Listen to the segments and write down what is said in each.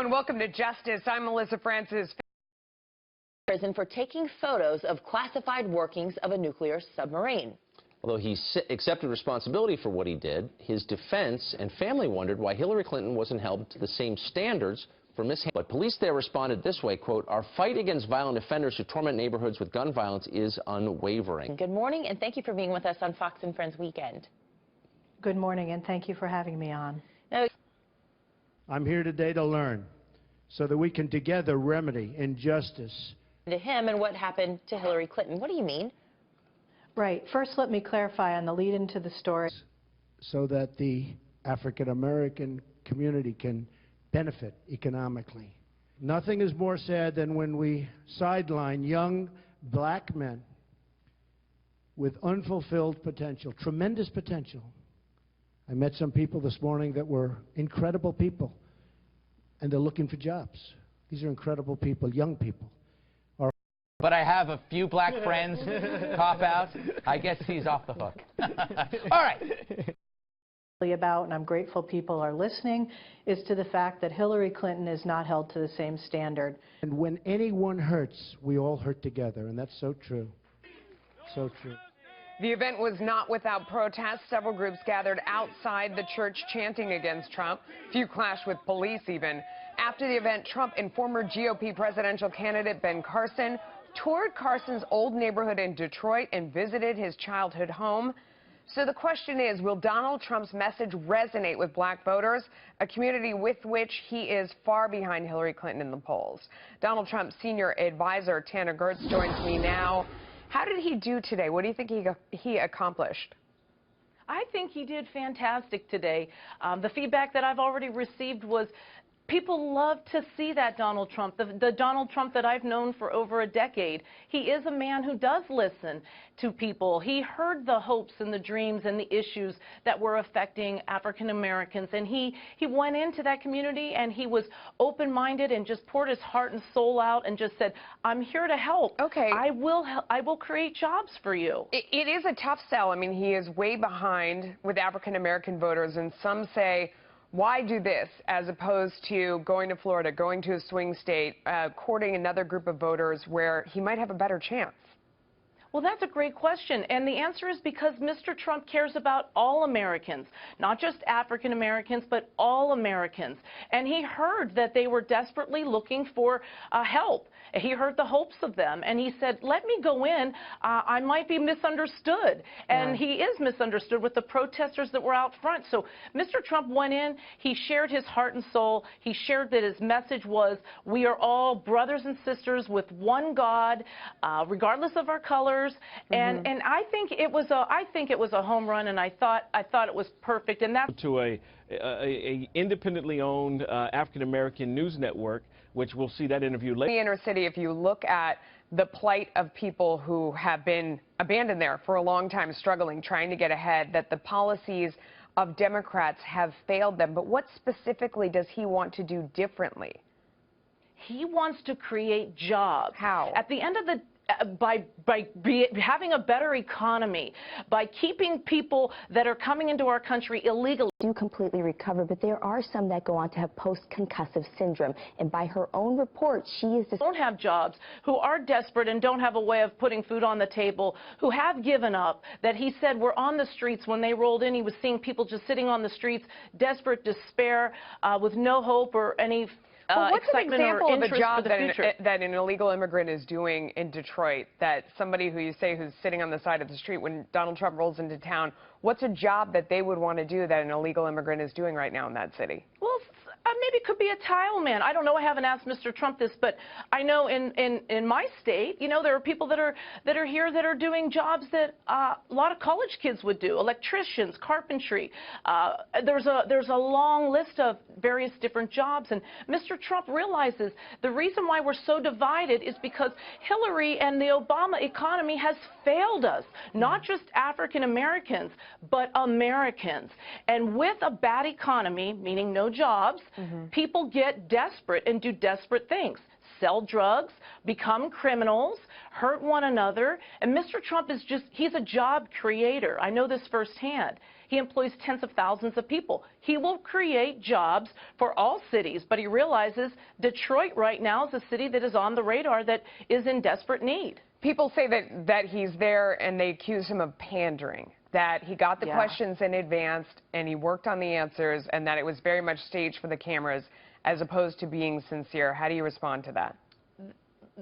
Hello and welcome to Justice. I'm Melissa Francis. Prison for taking photos of classified workings of a nuclear submarine. Although he accepted responsibility for what he did, his defense and family wondered why Hillary Clinton wasn't held to the same standards for mishandling. But police there responded this way, quote, "Our fight against violent offenders who torment neighborhoods with gun violence is unwavering." Good morning, and thank you for being with us on Fox and Friends Weekend. Good morning, and thank you for having me on. Now, I'm here today to learn so that we can together remedy injustice. to him and what happened to Hillary Clinton. What do you mean? Right. First, let me clarify on the lead into the story. So that the African-American community can benefit economically. Nothing is more sad than when we sideline young black men with unfulfilled potential, tremendous potential. I met some people this morning that were incredible people, and they're looking for jobs. These are incredible people, young people. But I have a few black friends, cop out. I guess he's off the hook. All right. About, and I'm grateful people are listening, is to the fact that Hillary Clinton is not held to the same standard. And when anyone hurts, we all hurt together, and that's so true. So true. The event was not without protests. Several groups gathered outside the church chanting against Trump. Few clashed with police even. After the event, Trump and former GOP presidential candidate Ben Carson toured Carson's old neighborhood in Detroit and visited his childhood home. So the question is, will Donald Trump's message resonate with black voters, a community with which he is far behind Hillary Clinton in the polls? Donald Trump's senior advisor, Tana Goertz, joins me now. How did he do today? What do you think he accomplished? I think he did fantastic today. The feedback that I've already received was people love to see that Donald Trump, the Donald Trump that I've known for over a decade. He is a man who does listen to people. He heard the hopes and the dreams and the issues that were affecting African Americans, and he went into that community and he was open-minded and just poured his heart and soul out and just said, "I'm here to help. Okay. I will create jobs for you." It is a tough sell. I mean, he is way behind with African American voters, and some say, why do this as opposed to going to Florida, going to a swing state, courting another group of voters where he might have a better chance? Well, that's a great question, and the answer is because Mr. Trump cares about all Americans, not just African Americans, but all Americans. And he heard that they were desperately looking for help. He heard the hopes of them, and he said, let me go in. I might be misunderstood. And he is misunderstood with the protesters that were out front. So Mr. Trump went in, he shared his heart and soul. He shared that his message was, we are all brothers and sisters with one God, regardless of our colors. And I think it was a home run, and I thought it was perfect. And that's to a independently owned African American news network, which we'll see that interview later. In the inner city, if you look at the plight of people who have been abandoned there for a long time, struggling, trying to get ahead, that the policies of Democrats have failed them. But what specifically does he want to do differently? He wants to create jobs. How? At the end of the by having a better economy, by keeping people that are coming into our country illegally. Do completely recover, but there are some that go on to have post-concussive syndrome, and by her own report, she is don't have jobs, who are desperate and don't have a way of putting food on the table, who have given up, that he said were on the streets when they rolled in. He was seeing people just sitting on the streets, desperate, despair, with no hope or any well, what's an example of a job that an illegal immigrant is doing in Detroit, that somebody who you say who's sitting on the side of the street when Donald Trump rolls into town, what's a job that they would want to do that an illegal immigrant is doing right now in that city? Well, maybe it could be a tile man. I don't know. I haven't asked Mr. Trump this, but I know in my state, you know, there are people that are here that are doing jobs that a lot of college kids would do: electricians, carpentry. There's a long list of various different jobs, and Mr. Trump realizes the reason why we're so divided is because Hillary and the Obama economy has failed us, not just African Americans, but Americans. And with a bad economy, meaning no jobs, people get desperate and do desperate things. Sell drugs, become criminals, hurt one another. And Mr. Trump is he's a job creator. I know this firsthand. He employs tens of thousands of people. He will create jobs for all cities, but he realizes Detroit right now is a city that is on the radar that is in desperate need. People say that he's there and they accuse him of pandering, that he got the questions in advance and he worked on the answers and that it was very much staged for the cameras as opposed to being sincere. How do you respond to that?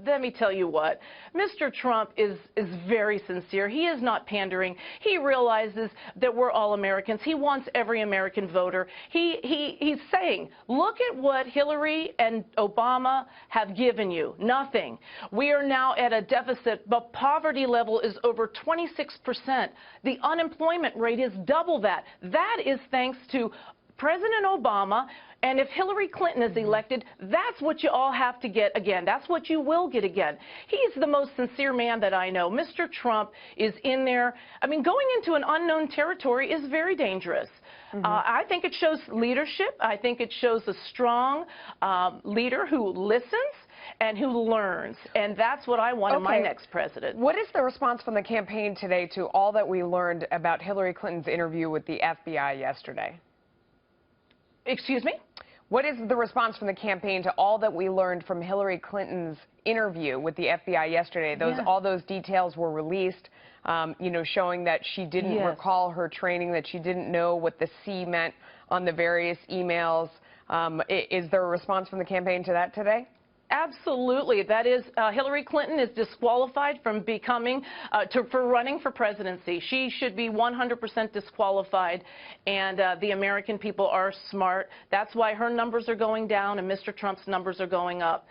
Let me tell you what, Mr. Trump is very sincere. He is not pandering. He realizes that we're all Americans. He wants every American voter. He's saying, look at what Hillary and Obama have given you. Nothing. We are now at a deficit. The poverty level is over 26%. The unemployment rate is double that. That is thanks to President Obama. And if Hillary Clinton is elected, that's what you all have to get again. That's what you will get again. He's the most sincere man that I know. Mr. Trump is in there. I mean, going into an unknown territory is very dangerous. I think it shows leadership. I think it shows a strong leader who listens and who learns. And that's what I want in my next president. What is the response from the campaign today to all that we learned about Hillary Clinton's interview with the FBI yesterday? Excuse me? What is the response from the campaign to all that we learned from Hillary Clinton's interview with the FBI yesterday? All those details were released, you know, showing that she didn't recall her training, that she didn't know what the C meant on the various emails. Is there a response from the campaign to that today? Absolutely. That is, Hillary Clinton is disqualified from becoming, for running for presidency. She should be 100% disqualified, and the American people are smart. That's why her numbers are going down and Mr. Trump's numbers are going up.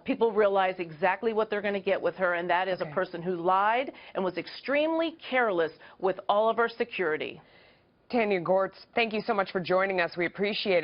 People realize exactly what they're going to get with her, and that is a person who lied and was extremely careless with all of our security. Tana Goertz, thank you so much for joining us. We appreciate it.